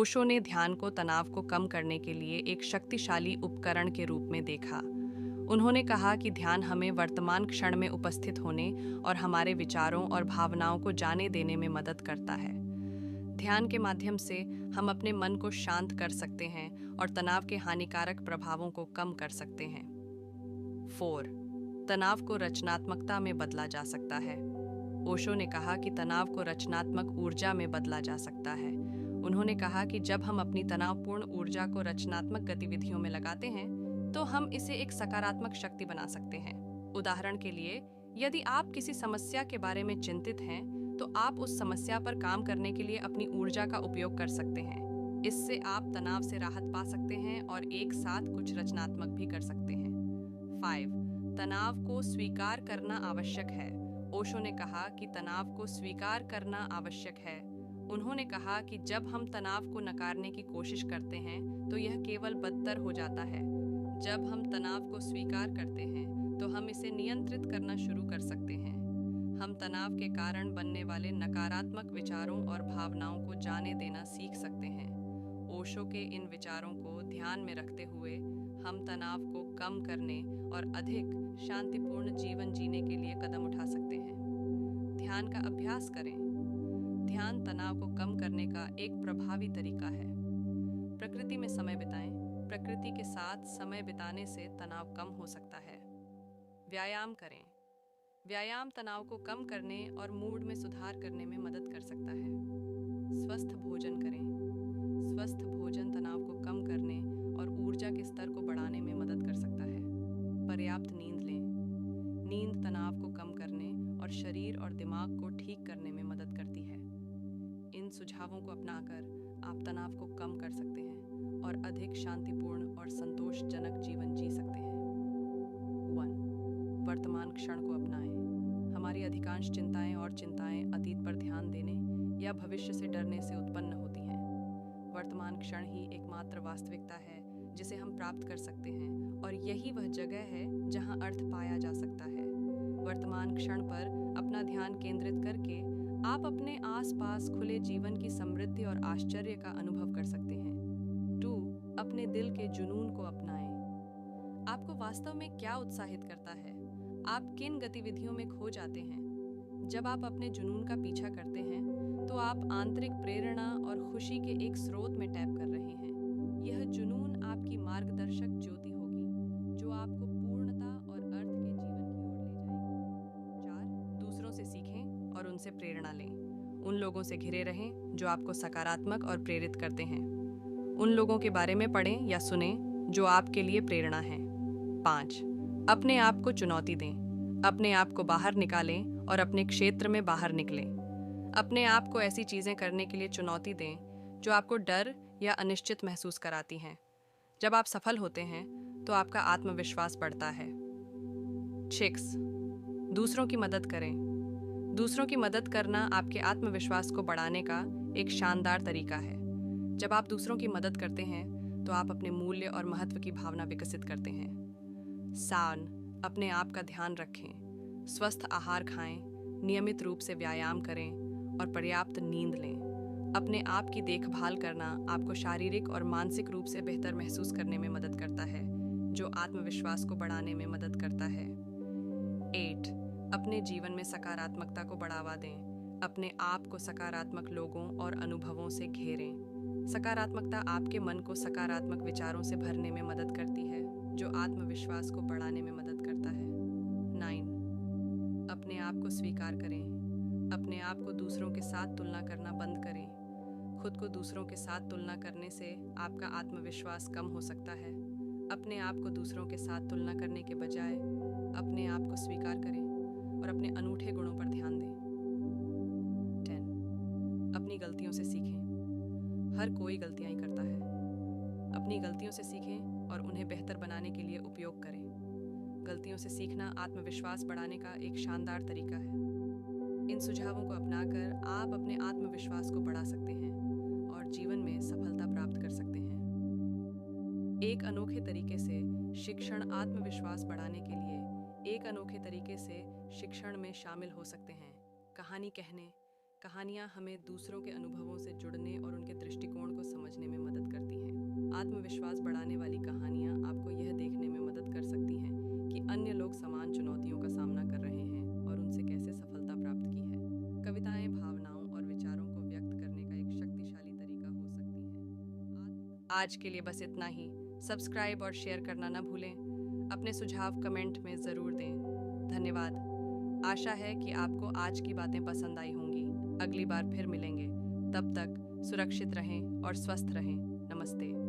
ओशो ने ध्यान को तनाव को कम करने के लिए एक शक्तिशाली उपकरण के रूप में देखा। उन्होंने कहा कि ध्यान हमें वर्तमान क्षण में उपस्थित होने और हमारे विचारों और भावनाओं को जाने देने में मदद करता है। ध्यान के माध्यम से हम अपने मन को शांत कर सकते हैं और तनाव के हानिकारक प्रभावों को कम कर सकते हैं। 4. तनाव को रचनात्मकता में बदला जा सकता है। ओशो ने कहा कि तनाव को रचनात्मक ऊर्जा में बदला जा सकता है। उन्होंने कहा कि जब हम अपनी तनावपूर्ण ऊर्जा को रचनात्मक गतिविधियों में लगाते हैं, तो हम इसे एक सकारात्मक शक्ति बना सकते हैं। उदाहरण के लिए, यदि आप किसी समस्या के बारे में चिंतित हैं, तो आप उस समस्या पर काम करने के लिए अपनी ऊर्जा का उपयोग कर सकते हैं। इससे आप तनाव से राहत पा सकते हैं और एक साथ कुछ रचनात्मक भी कर सकते हैं। 5. तनाव को स्वीकार करना आवश्यक है। ओशो ने कहा कि तनाव को स्वीकार करना आवश्यक है। उन्होंने कहा कि जब हम तनाव को नकारने की कोशिश करते हैं, तो यह केवल बदतर हो जाता है। जब हम तनाव को स्वीकार करते हैं, तो हम इसे नियंत्रित करना शुरू कर सकते हैं। हम तनाव के कारण बनने वाले नकारात्मक विचारों और भावनाओं को जाने देना सीख सकते हैं। ओशो के इन विचारों को ध्यान में रखते हुए हम तनाव को कम करने और अधिक शांतिपूर्ण जीवन जीने के लिए कदम उठा सकते हैं। ध्यान का अभ्यास करें। ध्यान तनाव को कम करने का एक प्रभावी तरीका है। प्रकृति में समय बिताएं। प्रकृति के साथ समय बिताने से तनाव कम हो सकता है। व्यायाम करें। व्यायाम तनाव को कम करने और मूड में सुधार करने में मदद कर सकता है। स्वस्थ भोजन करें। स्वस्थ भोजन तनाव को कम करने और ऊर्जा के स्तर को बढ़ाने में मदद कर सकता है। पर्याप्त नींद लें। नींद तनाव को कम करने और शरीर और दिमाग को ठीक करने में मदद करती है। इन सुझावों को अपनाकर आप तनाव को कम कर सकते हैं और अधिक शांतिपूर्ण और संतोषजनक जीवन जी सकते हैं। 1. वर्तमान क्षण को अपनाएं। हमारी अधिकांश चिंताएं और चिंताएं अतीत पर ध्यान देने या भविष्य से डरने से उत्पन्न होती हैं। वर्तमान क्षण ही एकमात्र वास्तविकता है जिसे हम प्राप्त कर सकते हैं, और यही वह जगह है जहां अर्थ पाया जा सकता है। वर्तमान क्षण पर अपना ध्यान केंद्रित करके आप अपने आसपास खुले जीवन की समृद्धि और आश्चर्य का अनुभव कर सकते हैं। 2. अपने दिल के जुनून को अपनाएं। आपको वास्तव में क्या उत्साहित करता है? आप किन गतिविधियों में खो जाते हैं? जब आप अपने जुनून का पीछा करते हैं, तो आप आंतरिक प्रेरणा और खुशी के एक स्रोत में टैप कर रहे हैं। यह जुनून आपकी मार्गदर्शक ज्योति होगी, जो आपको पूर्णता और अर्थ के जीवन की ओर ले जाएगी। 4. दूसरों से सीखें और उनसे प्रेरणा लें। उन लोगों से घिरे रहें जो आपको सकारात्मक और प्रेरित करते हैं। उन लोगों के बारे में पढ़ें या सुनें जो आपके लिए प्रेरणा हैं। 5. अपने आप को चुनौती दें। अपने आप को बाहर निकालें और अपने क्षेत्र में बाहर निकलें। अपने आप को ऐसी चीज़ें करने के लिए चुनौती दें जो आपको डर या अनिश्चित महसूस कराती हैं। जब आप सफल होते हैं, तो आपका आत्मविश्वास बढ़ता है। 6. दूसरों की मदद करें। दूसरों की मदद करना आपके आत्मविश्वास को बढ़ाने का एक शानदार तरीका है। जब आप दूसरों की मदद करते हैं, तो आप अपने मूल्य और महत्व की भावना विकसित करते हैं। 7. अपने आप का ध्यान रखें। स्वस्थ आहार खाएं, नियमित रूप से व्यायाम करें और पर्याप्त नींद लें। अपने आप की देखभाल करना आपको शारीरिक और मानसिक रूप से बेहतर महसूस करने में मदद करता है, जो आत्मविश्वास को बढ़ाने में मदद करता है। 8. अपने जीवन में सकारात्मकता को बढ़ावा दें। अपने आप को सकारात्मक लोगों और अनुभवों से घेरें। सकारात्मकता आपके मन को सकारात्मक विचारों से भरने में मदद करती है, जो आत्मविश्वास को बढ़ाने में मदद करता है। 9. अपने आप को स्वीकार करें। अपने आप को दूसरों के साथ तुलना करना बंद करें। खुद को दूसरों के साथ तुलना करने से आपका आत्मविश्वास कम हो सकता है। अपने आप को दूसरों के साथ तुलना करने के बजाय अपने आप को स्वीकार करें और अपने अनूठे गुणों पर ध्यान दें। 10. अपनी गलतियों से सीखें। हर कोई गलतियां ही करता है। अपनी गलतियों से सीखें और उन्हें बेहतर बनाने के लिए उपयोग करें। गलतियों से सीखना आत्मविश्वास बढ़ाने का एक शानदार तरीका है। इन सुझावों को अपनाकर आप अपने आत्मविश्वास को बढ़ा सकते हैं और जीवन में सफलता प्राप्त कर सकते हैं। एक अनोखे तरीके से शिक्षण आत्मविश्वास बढ़ाने के लिए एक अनोखे तरीके से शिक्षण में शामिल हो सकते हैं। कहानी कहने। कहानियाँ हमें दूसरों के अनुभवों से जुड़ने और उनके दृष्टिकोण को समझने आत्मविश्वास बढ़ाने वाली कहानियाँ आपको यह देखने में मदद कर सकती हैं कि अन्य लोग समान चुनौतियों का सामना कर रहे हैं और उनसे कैसे सफलता प्राप्त की है। कविताएं भावनाओं और विचारों को व्यक्त करने का एक शक्तिशाली तरीका हो सकती हैं। आज के लिए बस इतना ही। सब्सक्राइब और शेयर करना ना भूलें। अपने सुझाव कमेंट में ज़रूर दें। धन्यवाद। आशा है कि आपको आज की बातें पसंद आई होंगी। अगली बार फिर मिलेंगे। तब तक सुरक्षित रहें और स्वस्थ रहें। नमस्ते।